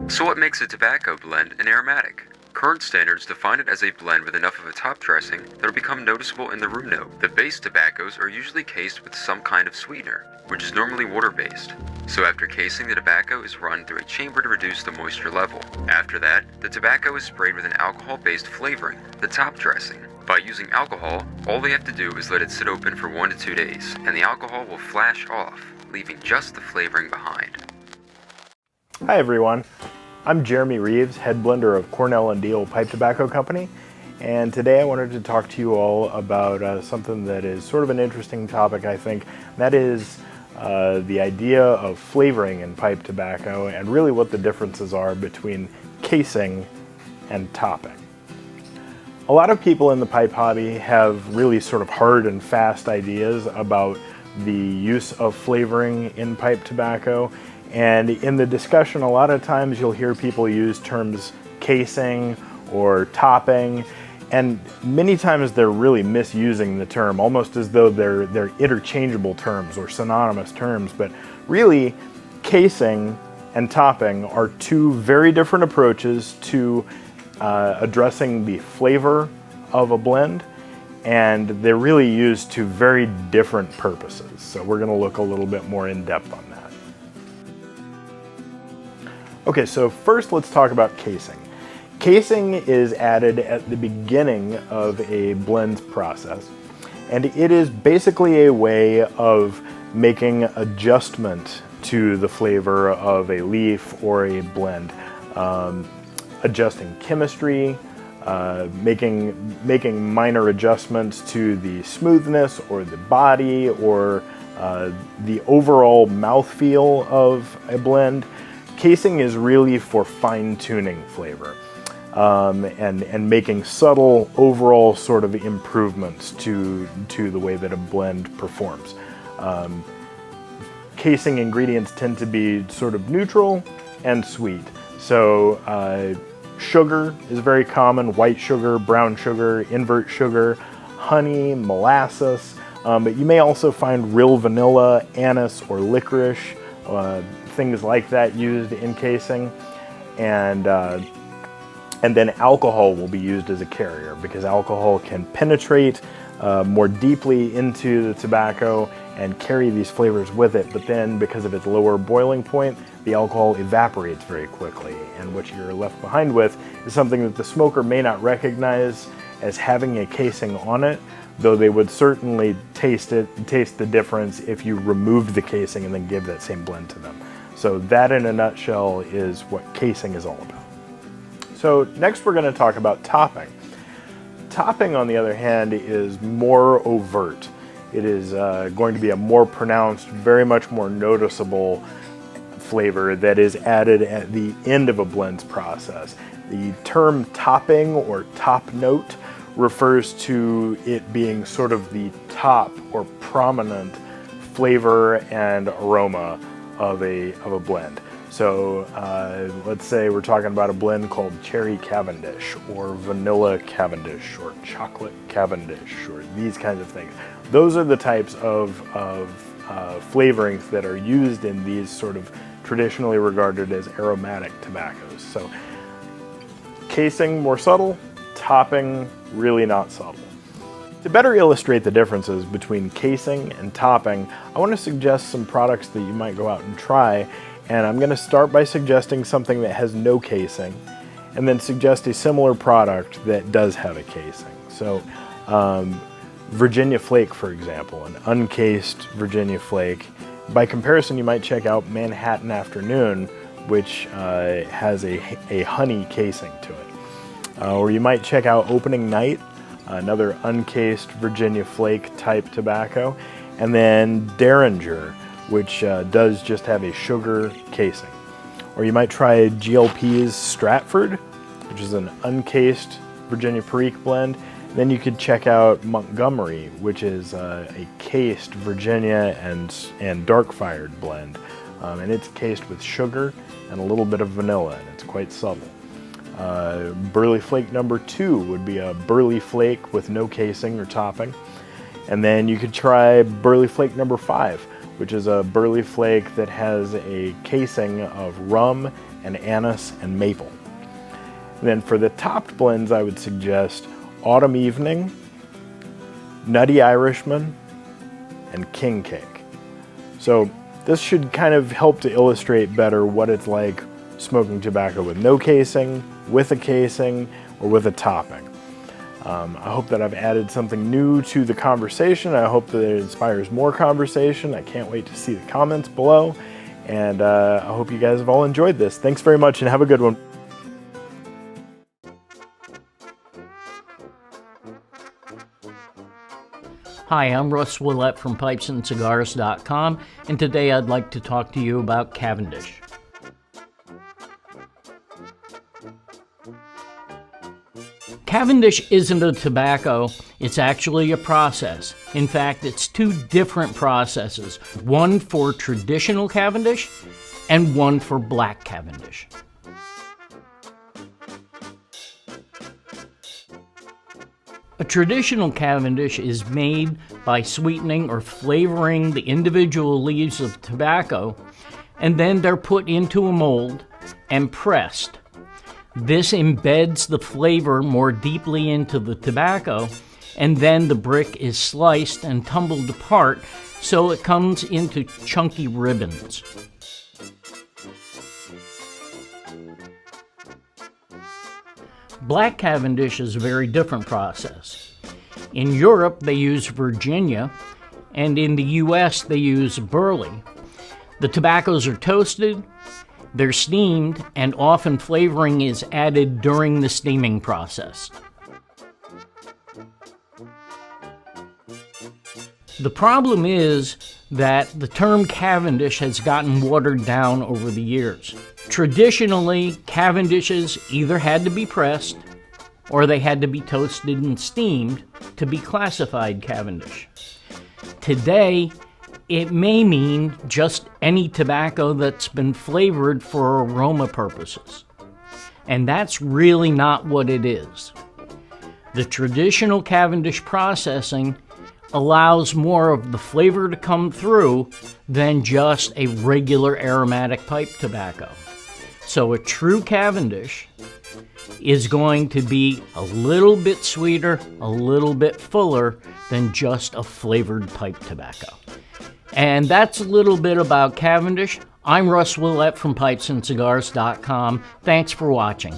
So what makes a tobacco blend an aromatic? Current standards define it as a blend with enough of a top dressing that will become noticeable in the room note. The base tobaccos are usually cased with some kind of sweetener, which is normally water-based. So after casing, the tobacco is run through a chamber to reduce the moisture level. After that, the tobacco is sprayed with an alcohol-based flavoring, the top dressing. By using alcohol, all they have to do is let it sit open for 1 to 2 days, and the alcohol will flash off, leaving just the flavoring behind. Hi everyone, I'm Jeremy Reeves, head blender of Cornell & Diehl Pipe Tobacco Company, and today I wanted to talk to you all about something that is sort of an interesting topic, I think. That is the idea of flavoring in pipe tobacco and really what the differences are between casing and topping. A lot of people in the pipe hobby have really sort of hard and fast ideas about the use of flavoring in pipe tobacco. And in the discussion, a lot of times you'll hear people use terms casing or topping, and many times they're really misusing the term, almost as though they're interchangeable terms or synonymous terms. But really, casing and topping are two very different approaches to addressing the flavor of a blend, and they're really used to very different purposes. So we're going to look a little bit more in depth on that. Okay, so first let's talk about casing. Casing is added at the beginning of a blend process, and it is basically a way of making adjustment to the flavor of a leaf or a blend, adjusting chemistry, making minor adjustments to the smoothness or the body or the overall mouthfeel of a blend. Casing is really for fine-tuning flavor and making subtle overall sort of improvements to the way that a blend performs. Casing ingredients tend to be sort of neutral and sweet. So sugar is very common: white sugar, brown sugar, invert sugar, honey, molasses, but you may also find real vanilla, anise, or licorice, things like that used in casing. And then alcohol will be used as a carrier, because alcohol can penetrate more deeply into the tobacco and carry these flavors with it, but then because of its lower boiling point, the alcohol evaporates very quickly, and what you're left behind with is something that the smoker may not recognize as having a casing on it, though they would certainly taste the difference if you removed the casing and then give that same blend to them. So that, in a nutshell, is what casing is all about. So next we're going to talk about topping. Topping, on the other hand, is more overt. It is going to be a more pronounced, very much more noticeable flavor that is added at the end of a blend's process. The term topping or top note refers to it being sort of the top or prominent flavor and aroma of a blend. So let's say we're talking about a blend called Cherry Cavendish or Vanilla Cavendish or Chocolate Cavendish or these kinds of things. Those are the types of flavorings that are used in these sort of traditionally regarded as aromatic tobaccos. So casing, more subtle; topping, really not subtle. To better illustrate the differences between casing and topping, I want to suggest some products that you might go out and try, and I'm going to start by suggesting something that has no casing, and then suggest a similar product that does have a casing. So Virginia Flake, for example, an uncased Virginia Flake. By comparison, you might check out Manhattan Afternoon, which has a honey casing to it. Or you might check out Opening Night, another uncased Virginia Flake type tobacco, and then Derringer, which does just have a sugar casing. Or you might try GLP's Stratford, which is an uncased Virginia Perique blend. Then you could check out Montgomery, which is a cased Virginia and dark fired blend, and it's cased with sugar and a little bit of vanilla, and it's quite subtle. Burley Flake number 2 would be a Burley Flake with no casing or topping. And then you could try Burley Flake number 5, which is a Burley Flake that has a casing of rum and anise and maple. And then for the topped blends, I would suggest Autumn Evening, Nutty Irishman, and King Cake. So this should kind of help to illustrate better what it's like smoking tobacco with no casing, with a casing, or with a topping. I hope that I've added something new to the conversation. I hope that it inspires more conversation. I can't wait to see the comments below. And I hope you guys have all enjoyed this. Thanks very much and have a good one. Hi, I'm Russ Willett from PipesandCigars.com, and today I'd like to talk to you about Cavendish. Cavendish isn't a tobacco, it's actually a process. In fact, it's two different processes, one for traditional Cavendish and one for black Cavendish. A traditional Cavendish is made by sweetening or flavoring the individual leaves of tobacco, and then they're put into a mold and pressed. This embeds the flavor more deeply into the tobacco, and then the brick is sliced and tumbled apart so it comes into chunky ribbons. Black Cavendish is a very different process. In Europe, they use Virginia, and in the US, they use Burley. The tobaccos are toasted, they're steamed, and often flavoring is added during the steaming process. The problem is that the term Cavendish has gotten watered down over the years. Traditionally, Cavendishes either had to be pressed or they had to be toasted and steamed to be classified Cavendish. Today, it may mean just any tobacco that's been flavored for aroma purposes. And that's really not what it is. The traditional Cavendish processing allows more of the flavor to come through than just a regular aromatic pipe tobacco. So a true Cavendish is going to be a little bit sweeter, a little bit fuller than just a flavored pipe tobacco. And that's a little bit about Cavendish. I'm Russ Willett from PipesandCigars.com. Thanks for watching.